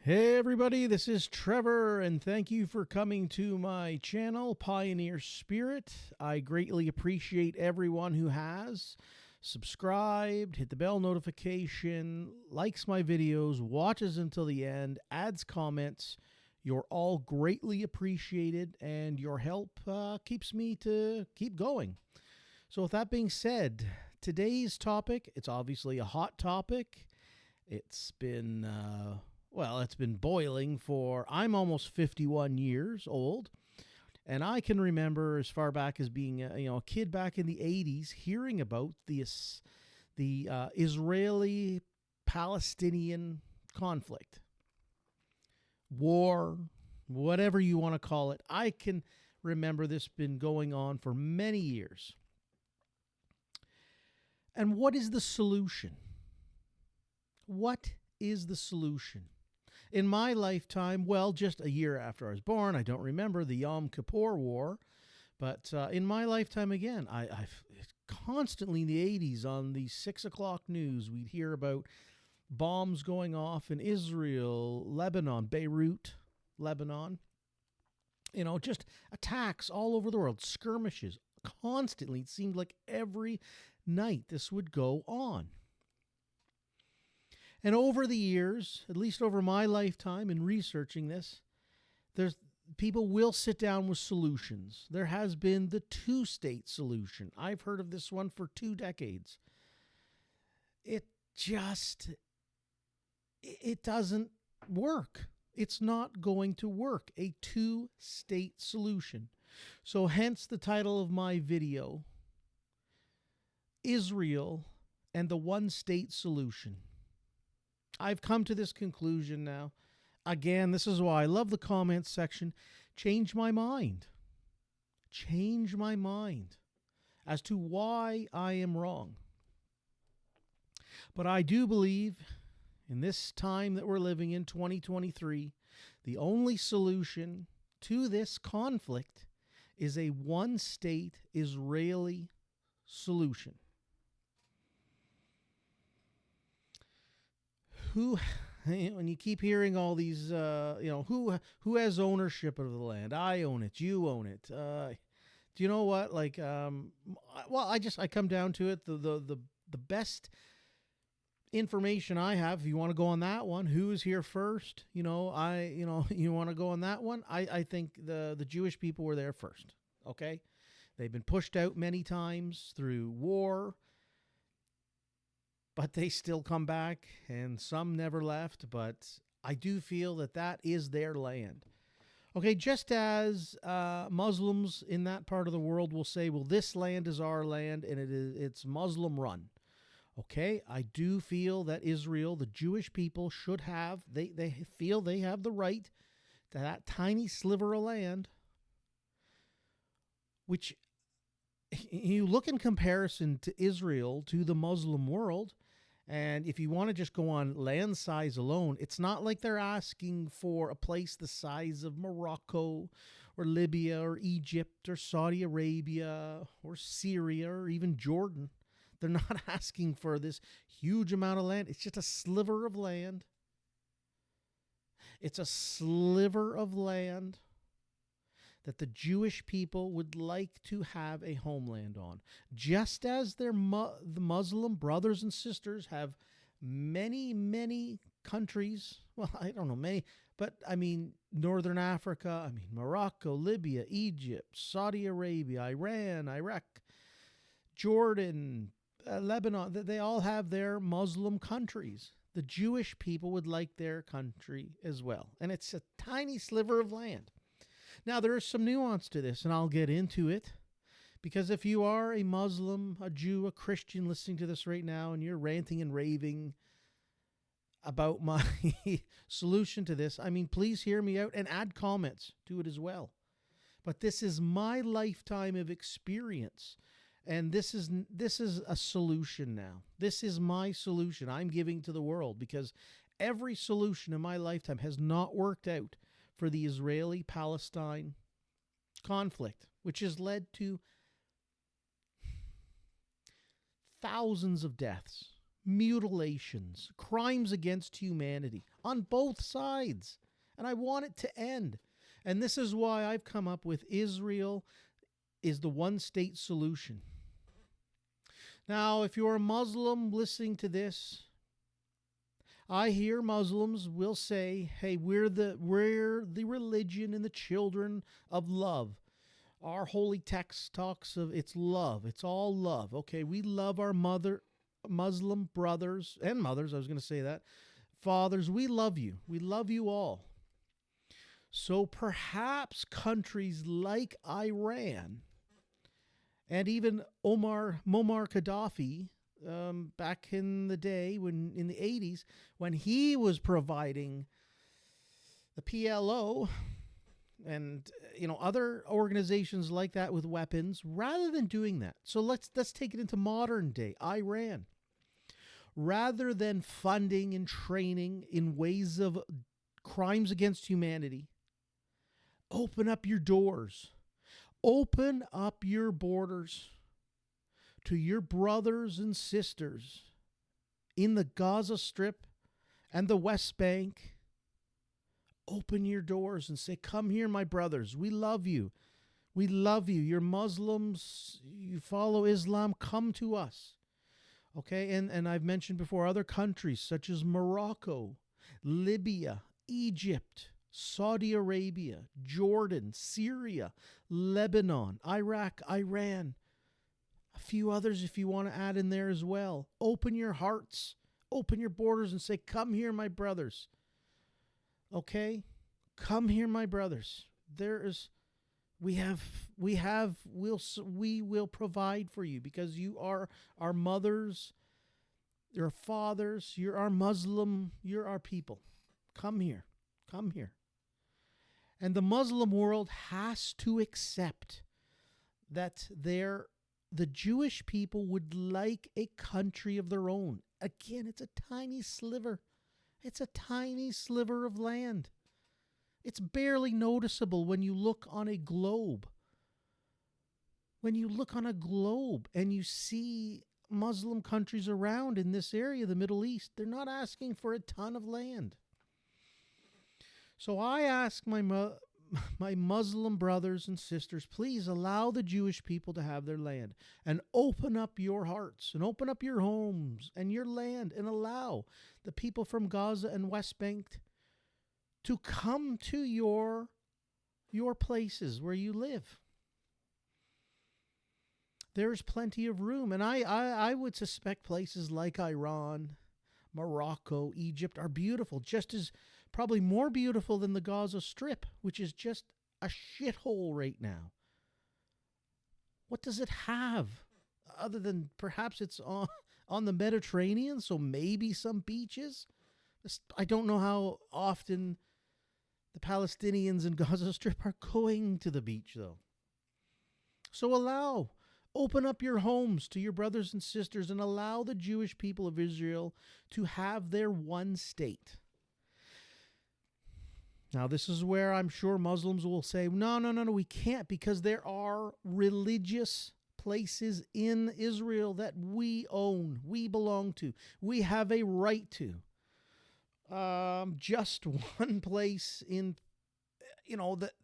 Hey everybody, this is Trevor, and thank you for coming to my channel, Pioneer Spirit. I greatly appreciate everyone who has subscribed, hit the bell notification, likes my videos, watches until the end, adds comments. You're all greatly appreciated, and your help keeps me to keep going. So with that being said, today's topic, it's obviously a hot topic. It's been it's been boiling for, I'm almost 51 years old, and I can remember as far back as being a kid back in the 80s hearing about the Israeli Palestinian conflict, war, whatever you want to call it. I can remember this been going on for many years. And what is the solution? What is the solution? In my lifetime, well, just a year after I was born, I don't remember the Yom Kippur War, but in my lifetime again, I've constantly in the 80s on the 6 o'clock news, we'd hear about bombs going off in Israel, Lebanon, Beirut, Lebanon. Just attacks all over the world, skirmishes constantly. It seemed like every night this would go on. And over the years, at least over my lifetime in researching this, there's people will sit down with solutions. There has been the two-state solution. I've heard of this one for 2 decades. It doesn't work. It's not going to work. A two-state solution. So hence the title of my video, Israel and the one-state solution. I've come to this conclusion now. Again, this is why I love the comments section. Change my mind. Change my mind as to why I am wrong. But I do believe in this time that we're living in, 2023, the only solution to this conflict is a one-state Israeli solution. When you keep hearing all these, who has ownership of the land? I own it. You own it. Do you know what? I come down to it. The best information I have, if you want to go on that one, who is here first? You want to go on that one? I think the Jewish people were there first. Okay, they've been pushed out many times through war. But they still come back, and some never left. But I do feel that that is their land. Okay, just as Muslims in that part of the world will say, well, this land is our land, and it's Muslim run. Okay, I do feel that Israel, the Jewish people, should have, they feel they have the right to that tiny sliver of land, which you look in comparison to Israel, to the Muslim world, and if you want to just go on land size alone, it's not like they're asking for a place the size of Morocco or Libya or Egypt or Saudi Arabia or Syria or even Jordan. They're not asking for this huge amount of land. It's just a sliver of land. It's a sliver of land that the Jewish people would like to have a homeland on. Just as the Muslim brothers and sisters have many, many countries, well, I don't know, many, but I mean, Northern Africa, Morocco, Libya, Egypt, Saudi Arabia, Iran, Iraq, Jordan, Lebanon, they all have their Muslim countries. The Jewish people would like their country as well. And it's a tiny sliver of land. Now, there is some nuance to this, and I'll get into it, because if you are a Muslim, a Jew, a Christian listening to this right now, and you're ranting and raving about my solution to this, please hear me out and add comments to it as well. But this is my lifetime of experience, and this is a solution now. This is my solution I'm giving to the world, because every solution in my lifetime has not worked out for the Israeli-Palestine conflict, which has led to thousands of deaths, mutilations, crimes against humanity on both sides. And I want it to end. And this is why I've come up with Israel is the one state solution. Now, if you're a Muslim listening to this, I hear Muslims will say, hey, we're the religion and the children of love. Our holy text talks of it's love. It's all love. Okay, we love our Muslim brothers and mothers. I was going to say that. Fathers, we love you. We love you all. So perhaps countries like Iran and even Muammar Gaddafi, back in the day, when in the 80s, when he was providing the PLO and other organizations like that with weapons, rather than doing that. So let's take it into modern day Iran. Rather than funding and training in ways of crimes against humanity, open up your doors. Open up your borders to your brothers and sisters in the Gaza Strip and the West Bank. Open your doors and say, come here, my brothers. We love you. We love you. You're Muslims. You follow Islam. Come to us. Okay, and I've mentioned before other countries such as Morocco, Libya, Egypt, Saudi Arabia, Jordan, Syria, Lebanon, Iraq, Iran. A few others if you want to add in there as well. Open your hearts. Open your borders and say, come here, my brothers. Okay? Come here, my brothers. We will provide for you because you are our mothers, your fathers, you're our Muslim, you're our people. Come here. Come here. And the Muslim world has to accept that the Jewish people would like a country of their own. Again, it's a tiny sliver. It's a tiny sliver of land. It's barely noticeable when you look on a globe. When you look on a globe and you see Muslim countries around in this area, the Middle East, they're not asking for a ton of land. So I ask my Muslim brothers and sisters, please allow the Jewish people to have their land and open up your hearts and open up your homes and your land and allow the people from Gaza and West Bank to come to your places where you live. There's plenty of room. And I would suspect places like Iran, Morocco, Egypt are beautiful, just as probably more beautiful than the Gaza Strip, which is just a shithole right now. What does it have other than perhaps it's on the Mediterranean, so maybe some beaches? I don't know how often the Palestinians in Gaza Strip are going to the beach, though. So open up your homes to your brothers and sisters and allow the Jewish people of Israel to have their one state. Now, this is where I'm sure Muslims will say, no, we can't, because there are religious places in Israel that we own, we belong to, we have a right to. Just one place in,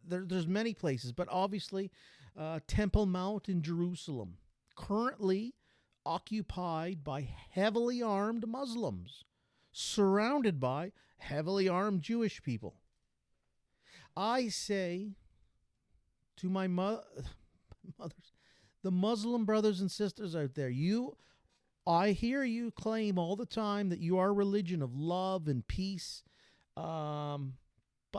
there's many places, but obviously Temple Mount in Jerusalem, currently occupied by heavily armed Muslims, surrounded by heavily armed Jewish people. I say to my mothers, the Muslim brothers and sisters out there, I hear you claim all the time that you are a religion of love and peace, but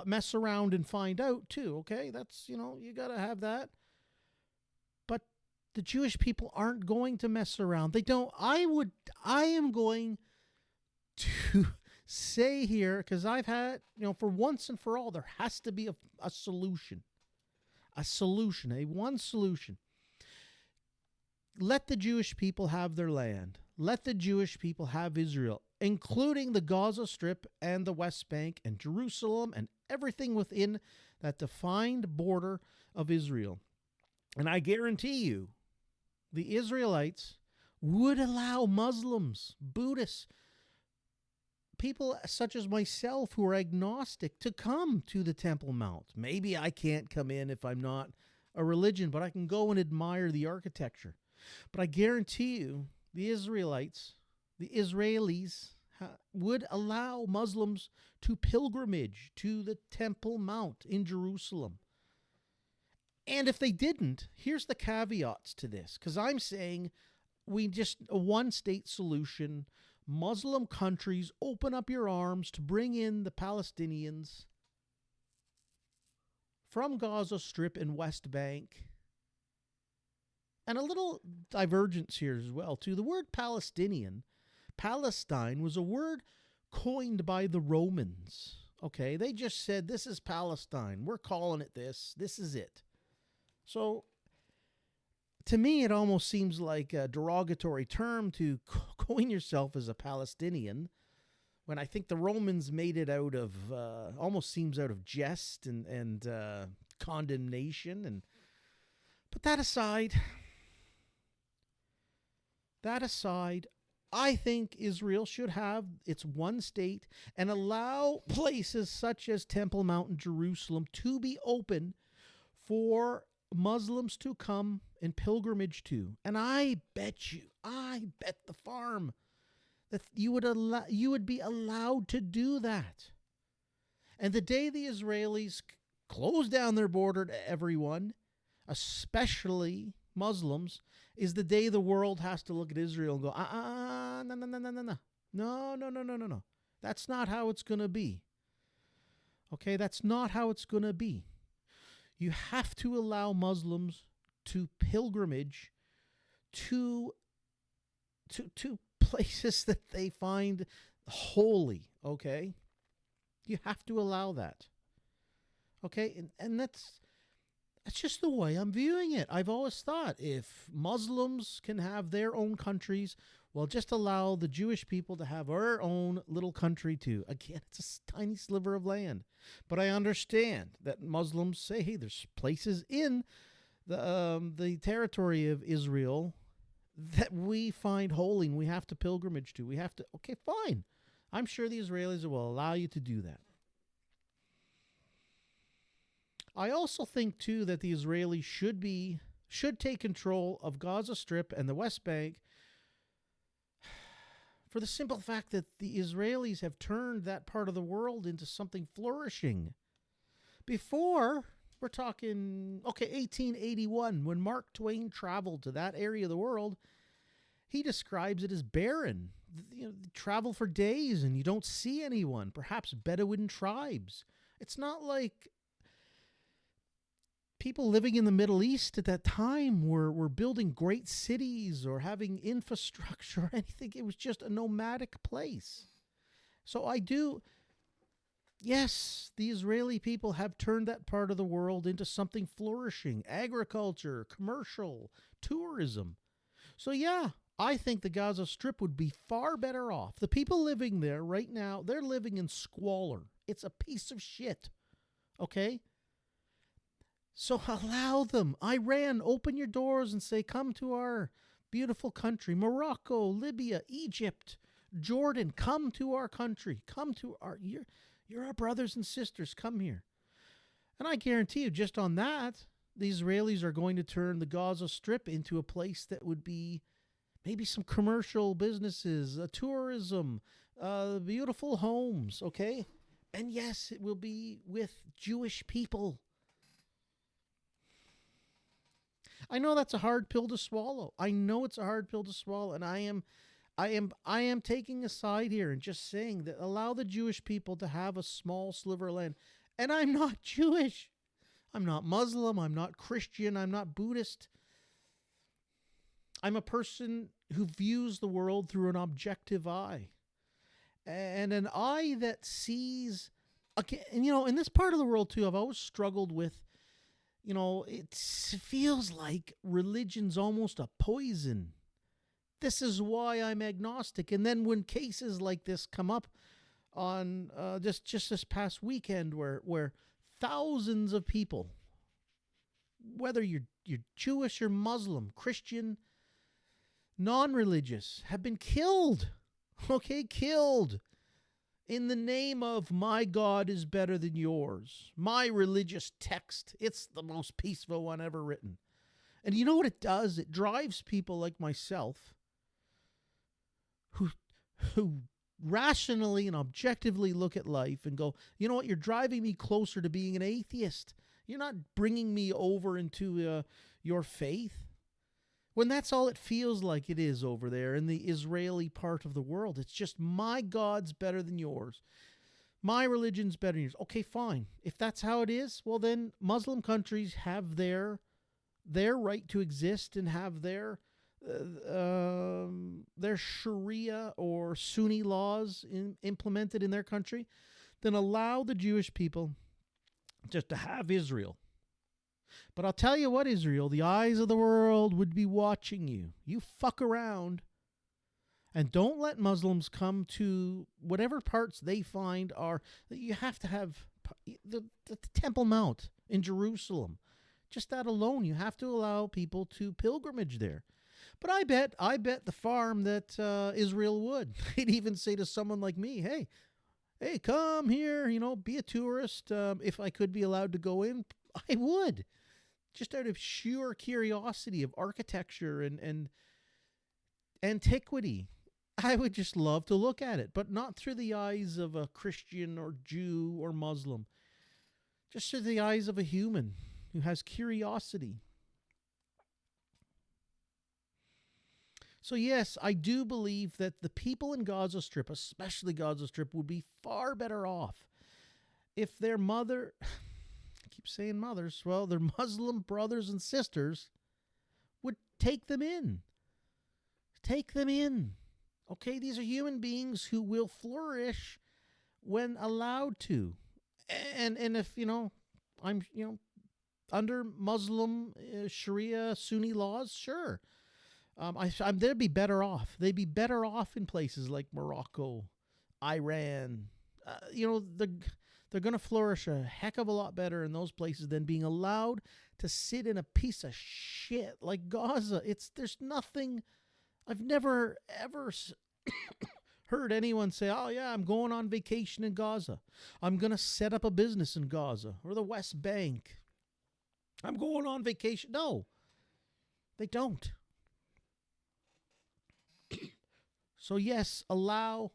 mess around and find out too, okay? That's, you got to have that. But the Jewish people aren't going to mess around. They don't. I am going to say here, because I've had, for once and for all, there has to be a solution. One solution. Let the Jewish people have their land. Let the Jewish people have Israel, including the Gaza Strip and the West Bank and Jerusalem and everything within that defined border of Israel. And I guarantee you, the Israelites would allow Muslims, Buddhists, people such as myself who are agnostic to come to the Temple Mount. Maybe I can't come in if I'm not a religion, but I can go and admire the architecture. But I guarantee you, the Israelites, the Israelis, would allow Muslims to pilgrimage to the Temple Mount in Jerusalem. And if they didn't, here's the caveats to this, because I'm saying we just a one-state solution. Muslim countries, open up your arms to bring in the Palestinians from Gaza Strip and West Bank. And a little divergence here as well, too. The word Palestinian, Palestine, was a word coined by the Romans. Okay, they just said, this is Palestine. We're calling it this. This is it. So, to me, it almost seems like a derogatory term to coin yourself as a Palestinian, when I think the Romans made it out of, almost seems out of jest and condemnation. But that aside, I think Israel should have its one state and allow places such as Temple Mount in Jerusalem to be open for Muslims to come and pilgrimage to. And I bet the farm that you would be allowed to do that. And the day the Israelis close down their border to everyone, especially Muslims, is the day the world has to look at Israel and go, no. That's not how it's going to be. Okay, that's not how it's going to be. You have to allow Muslims to pilgrimage to places that they find holy, okay? You have to allow that. Okay? And that's just the way I'm viewing it. I've always thought if Muslims can have their own countries, well, just allow the Jewish people to have our own little country too. Again, it's a tiny sliver of land. But I understand that Muslims say, hey, there's places in the territory of Israel that we find holy and we have to pilgrimage to. We have to, okay, fine. I'm sure the Israelis will allow you to do that. I also think, too, that the Israelis should take control of Gaza Strip and the West Bank for the simple fact that the Israelis have turned that part of the world into something flourishing. Before, we're talking, 1881, when Mark Twain traveled to that area of the world, he describes it as barren. Travel for days and you don't see anyone, perhaps Bedouin tribes. It's not like people living in the Middle East at that time were building great cities or having infrastructure or anything. It was just a nomadic place. So yes, the Israeli people have turned that part of the world into something flourishing. Agriculture, commercial, tourism. So yeah, I think the Gaza Strip would be far better off. The people living there right now, they're living in squalor. It's a piece of shit. Okay? So allow them. Iran, open your doors and say, come to our beautiful country. Morocco, Libya, Egypt, Jordan, come to our country. Come to you're our brothers and sisters. Come here. And I guarantee you, just on that, the Israelis are going to turn the Gaza Strip into a place that would be maybe some commercial businesses, tourism, beautiful homes, okay? And yes, it will be with Jewish people. I know that's a hard pill to swallow. I know it's a hard pill to swallow, and I am taking a side here and just saying that allow the Jewish people to have a small sliver of land. And I'm not Jewish. I'm not Muslim. I'm not Christian. I'm not Buddhist. I'm a person who views the world through an objective eye. And an eye that sees, okay, and in this part of the world too, I've always struggled with, it feels like religion's almost a poison. This is why I'm agnostic. And then when cases like this come up on just this past weekend where thousands of people, whether you're Jewish or Muslim, Christian, non-religious have been killed. Okay, killed in the name of my God is better than yours. My religious text, it's the most peaceful one ever written. And you know what it does? It drives people like myself who rationally and objectively look at life and go, you know what, you're driving me closer to being an atheist. You're not bringing me over into your faith. When that's all it feels like it is over there in the Israeli part of the world. It's just my God's better than yours. My religion's better than yours. Okay, fine. If that's how it is, well then Muslim countries have their right to exist and have their Sharia or Sunni laws implemented in their country. Then allow the Jewish people just to have Israel. But I'll tell you what, Israel, the eyes of the world would be watching you. You fuck around. And don't let Muslims come to whatever parts they find are that you have to have the Temple Mount in Jerusalem. Just that alone, you have to allow people to pilgrimage there. But I bet the farm that Israel would. They'd even say to someone like me, hey, come here, be a tourist. If I could be allowed to go in, I would. Just out of sheer curiosity of architecture and antiquity. I would just love to look at it, but not through the eyes of a Christian or Jew or Muslim. Just through the eyes of a human who has curiosity. So yes, I do believe that the people in Gaza Strip, especially Gaza Strip, would be far better off if their saying mothers, well, their Muslim brothers and sisters would take them in. Take them in. Okay, these are human beings who will flourish when allowed to. And if, I'm, under Muslim Sharia Sunni laws, sure. They'd be better off. They'd be better off in places like Morocco, Iran. They're going to flourish a heck of a lot better in those places than being allowed to sit in a piece of shit like Gaza. There's nothing. I've never ever heard anyone say, "Oh yeah, I'm going on vacation in Gaza. I'm going to set up a business in Gaza or the West Bank. I'm going on vacation." No, they don't. So yes, allow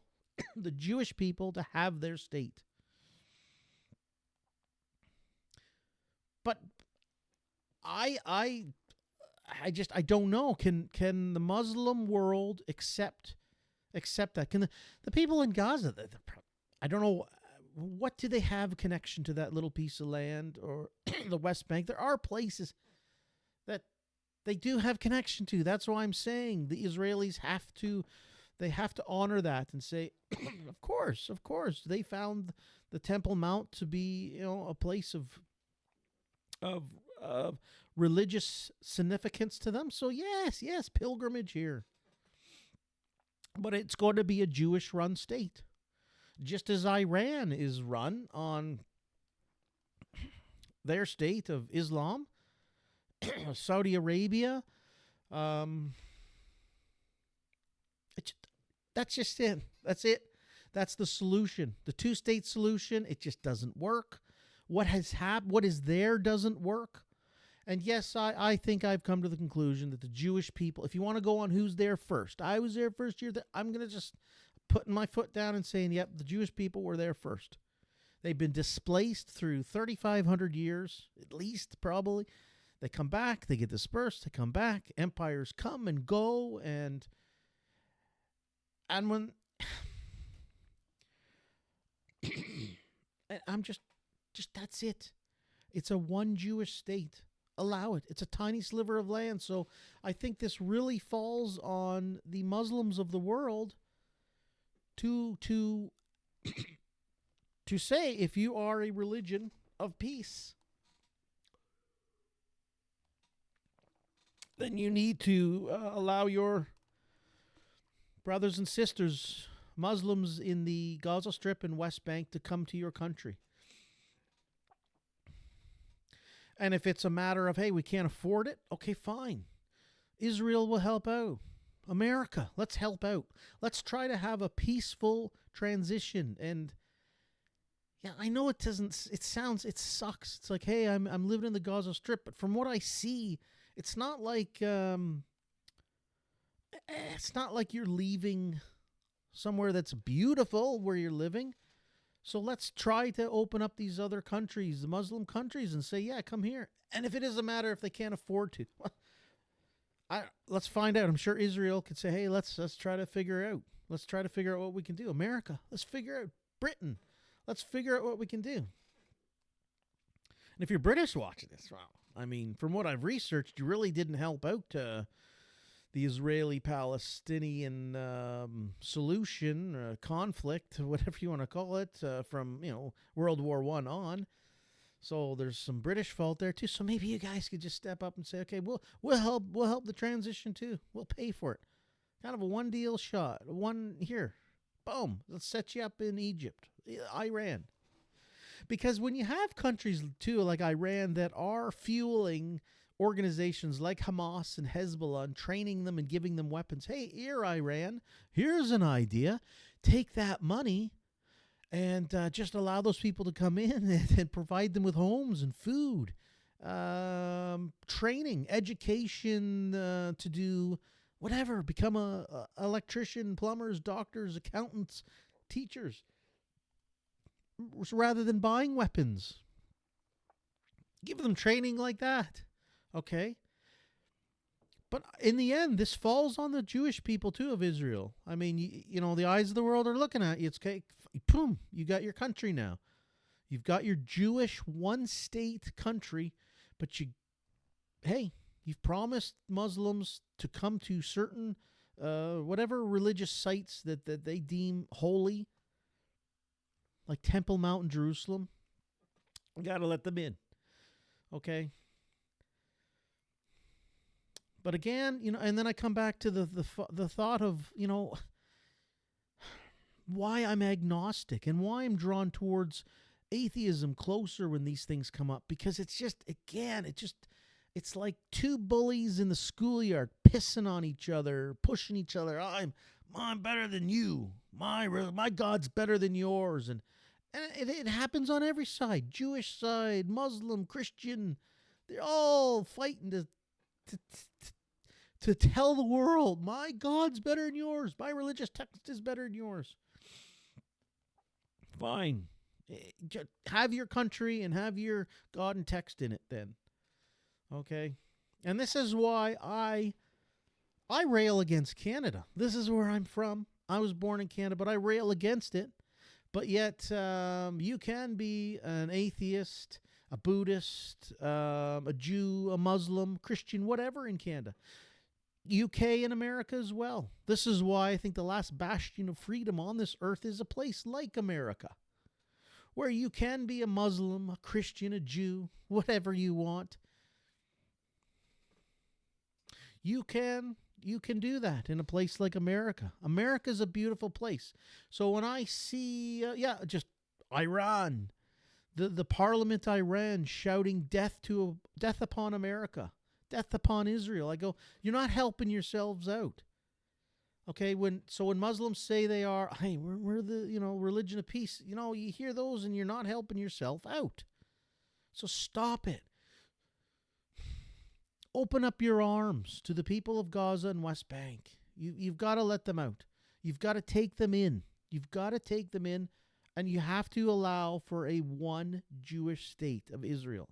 the Jewish people to have their state. But I don't know. Can the Muslim world accept that? Can the people in Gaza? I don't know. What do they have a connection to that little piece of land or the West Bank? There are places that they do have connection to. That's why I'm saying the Israelis have to honor that and say, of course, they found the Temple Mount to be a place of religious significance to them. So yes, pilgrimage here. But it's going to be a Jewish-run state. Just as Iran is run on their state of Islam, Saudi Arabia, that's just it. That's it. That's the solution. The two-state solution, it just doesn't work. What is there doesn't work. And yes, I think I've come to the conclusion that the Jewish people, if you want to go on who's there first, I was there first year, I'm going to just put my foot down and saying, yep, the Jewish people were there first. They've been displaced through 3,500 years, at least, probably. They come back, they get dispersed, they come back, empires come and go, and when I'm just that's it. It's a one Jewish state. Allow it. It's a tiny sliver of land. So I think this really falls on the Muslims of the world to say, if you are a religion of peace, then you need to allow your brothers and sisters, Muslims in the Gaza Strip and West Bank, to come to your country. And if it's a matter of, hey, we can't afford it, okay, fine. Israel will help out. America, let's help out. Let's try to have a peaceful transition. And yeah, I know it doesn't. It sucks. It's like, hey, I'm living in the Gaza Strip, but from what I see, it's not like you're leaving somewhere that's beautiful where you're living. So let's try to open up these other countries, the Muslim countries, and say, yeah, come here. And if it is a matter if they can't afford to, well, let's find out. I'm sure Israel could say, hey, let's try to figure out. Let's try to figure out what we can do. America, let's figure out. Britain, let's figure out what we can do. And if you're British watching this, well, I mean, from what I've researched, you really didn't help out the Israeli-Palestinian solution, conflict, whatever you want to call it, from World War I on. So there's some British fault there too. So maybe you guys could just step up and say, okay, we'll help the transition too. We'll pay for it. Kind of a one deal shot. One here, boom. Let's set you up in Egypt, Iran. Because when you have countries too like Iran that are fueling organizations like Hamas and Hezbollah and training them and giving them weapons. Hey, here, Iran, here's an idea. Take that money and just allow those people to come in and provide them with homes and food, training, education to do whatever, become a electrician, plumbers, doctors, accountants, teachers, rather than buying weapons. Give them training like that. Okay. But in the end, this falls on the Jewish people too of Israel. I mean, the eyes of the world are looking at you. It's okay. Boom. You got your country now. You've got your Jewish one-state country, but you've promised Muslims to come to certain, whatever religious sites that they deem holy, like Temple Mount in Jerusalem. You got to let them in. Okay. But again, and then I come back to the thought of, why I'm agnostic and why I'm drawn towards atheism closer when these things come up. Because it's just, again, it's like two bullies in the schoolyard pissing on each other, pushing each other. I'm better than you. My God's better than yours. And it happens on every side. Jewish side, Muslim, Christian. They're all fighting to tell the world, my God's better than yours. My religious text is better than yours. Fine. Just have your country and have your God and text in it then. Okay? And this is why I rail against Canada. This is where I'm from. I was born in Canada, but I rail against it. But yet you can be an atheist, a Buddhist, a Jew, a Muslim, Christian, whatever in Canada. UK and America as well. This is why I think the last bastion of freedom on this earth is a place like America, where you can be a Muslim, a Christian, a Jew, whatever you want. You can do that in a place like America. America's a beautiful place. So when I see, just Iran, the Parliament Iran shouting death upon America, death upon Israel, I go, you're not helping yourselves out. Okay, when Muslims say they are, hey, we're the religion of peace, you hear those and you're not helping yourself out. So stop it. Open up your arms to the people of Gaza and West Bank. You've got to let them out. You've got to take them in. You've got to take them in, and you have to allow for a one Jewish state of Israel.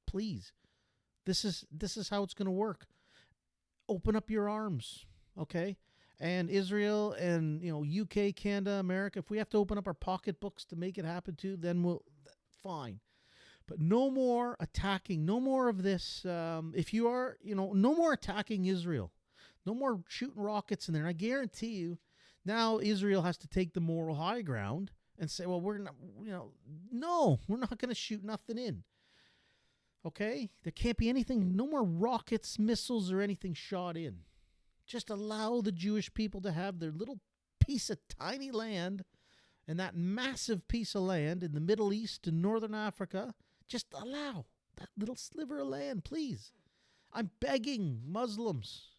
Please. This is how it's going to work. Open up your arms, okay? And Israel and UK, Canada, America, if we have to open up our pocketbooks to make it happen too, then fine. But no more attacking, no more of this. If you are, no more attacking Israel. No more shooting rockets in there. And I guarantee you, now Israel has to take the moral high ground and say, well, we're not, no, we're not going to shoot nothing in. Okay? There can't be anything, no more rockets, missiles, or anything shot in. Just allow the Jewish people to have their little piece of tiny land and that massive piece of land in the Middle East and Northern Africa. Just allow that little sliver of land, please. I'm begging Muslims.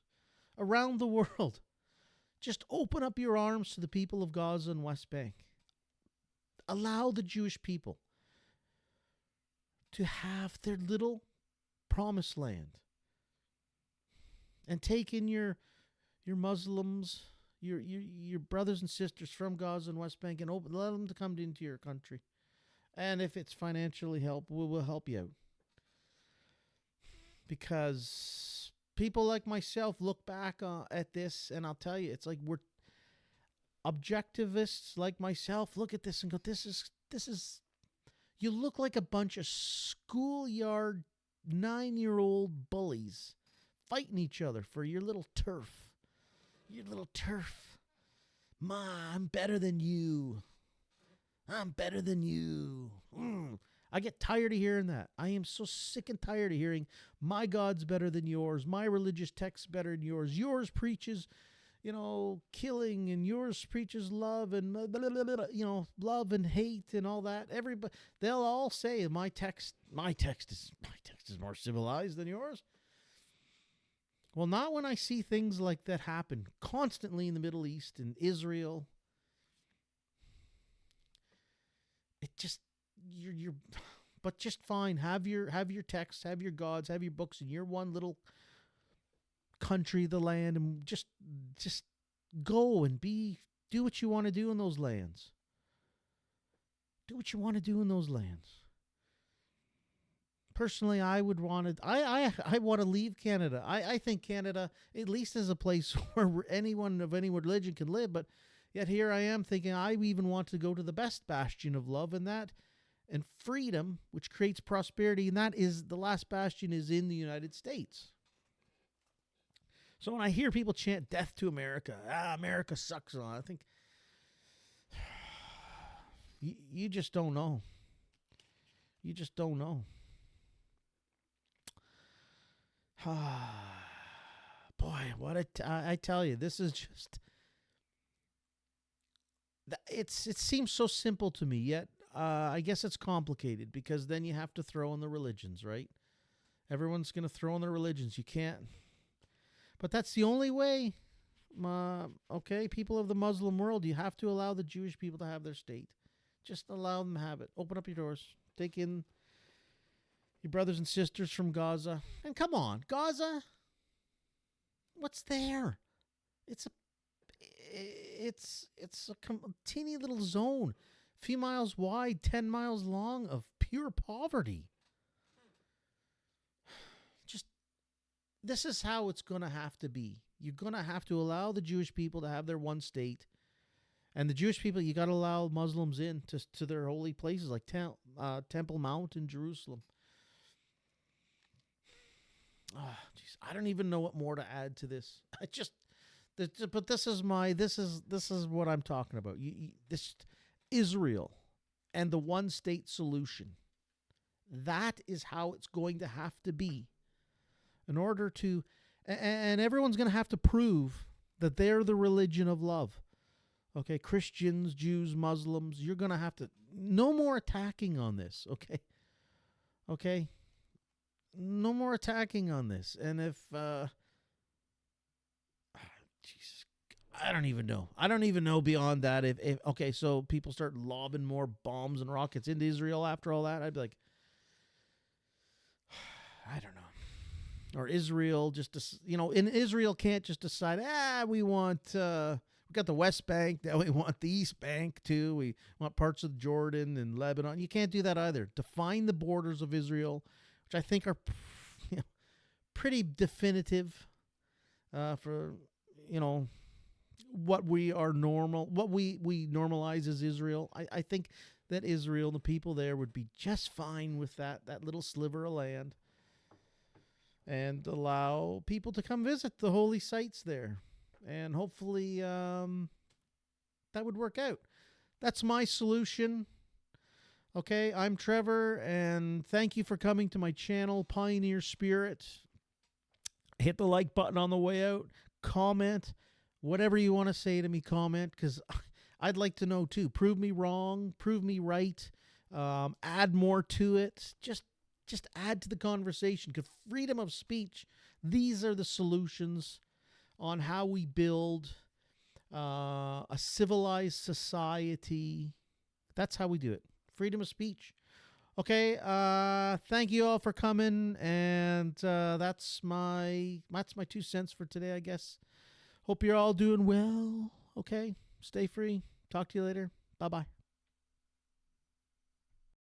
around the world. Just open up your arms to the people of Gaza and West Bank. Allow the Jewish people to have their little promised land. And take in your Muslims, your brothers and sisters from Gaza and West Bank, and let them to come into your country. And if it's financially help, we'll help you out. Because people like myself look back at this, and I'll tell you, it's like we're objectivists like myself look at this and go, this is, you look like a bunch of schoolyard 9-year-old bullies fighting each other for your little turf. Your little turf. Ma, I'm better than you. I'm better than you. I get tired of hearing that. I am so sick and tired of hearing my God's better than yours. My religious text's better than yours. Yours preaches, killing, and yours preaches love and love and hate and all that. Everybody, they'll all say my text is more civilized than yours. Well, not when I see things like that happen constantly in the Middle East and Israel. It just but just fine. Have your texts, have your gods, have your books in your one little country, the land, and just go and do what you want to do in those lands. Do what you want to do in those lands. Personally, I would want to. I want to leave Canada. I think Canada, at least, is a place where anyone of any religion can live. But yet here I am thinking I even want to go to the best bastion of love, and freedom, which creates prosperity, and that is the last bastion is in the United States. So when I hear people chant "Death to America," America sucks, I think you just don't know. You just don't know. Boy, what I tell you, this is just, it seems so simple to me, yet I guess it's complicated, because then you have to throw in the religions, right? Everyone's going to throw in the religions. You can't, but that's the only way. Okay, people of the Muslim world, you have to allow the Jewish people to have their state. Just allow them to have it. Open up your doors. Take in your brothers and sisters from Gaza. And come on, Gaza, what's there? It's a teeny little zone, a few miles wide, 10 miles long, of pure poverty. Just, this is how it's going to have to be. You're going to have to allow the Jewish people to have their one state. And the Jewish people, you got to allow Muslims in to their holy places like Temple Mount in Jerusalem. Oh, geez, I don't even know what more to add to this. But this is what I'm talking about. This Israel and the one state solution. That is how it's going to have to be, in order to, and everyone's going to have to prove that they're the religion of love. Okay, Christians, Jews, Muslims, you're going to have to, no more attacking on this. Okay. No more attacking on this. And if, Jesus, I don't even know. I don't even know beyond that. If okay, so people start lobbing more bombs and rockets into Israel after all that, I'd be like, I don't know. Or Israel and Israel can't just decide, we got the West Bank, now we want the East Bank too. We want parts of Jordan and Lebanon. You can't do that either. Define the borders of Israel, which I think are pretty definitive for what we normalize as Israel. I think that Israel, the people there, would be just fine with that little sliver of land, and allow people to come visit the holy sites there, and hopefully that would work out. That's my solution. Okay, I'm Trevor, and thank you for coming to my channel, Pioneer Spirit. Hit the like button on the way out. Comment. Whatever you want to say to me, comment, because I'd like to know too. Prove me wrong. Prove me right. Add more to it. Just add to the conversation. Because freedom of speech, these are the solutions. on how we build a civilized society. That's how we do it. Freedom of speech. Okay, thank you all for coming, and that's my 2 cents for today, I guess. Hope you're all doing well. Okay, stay free. Talk to you later. Bye-bye.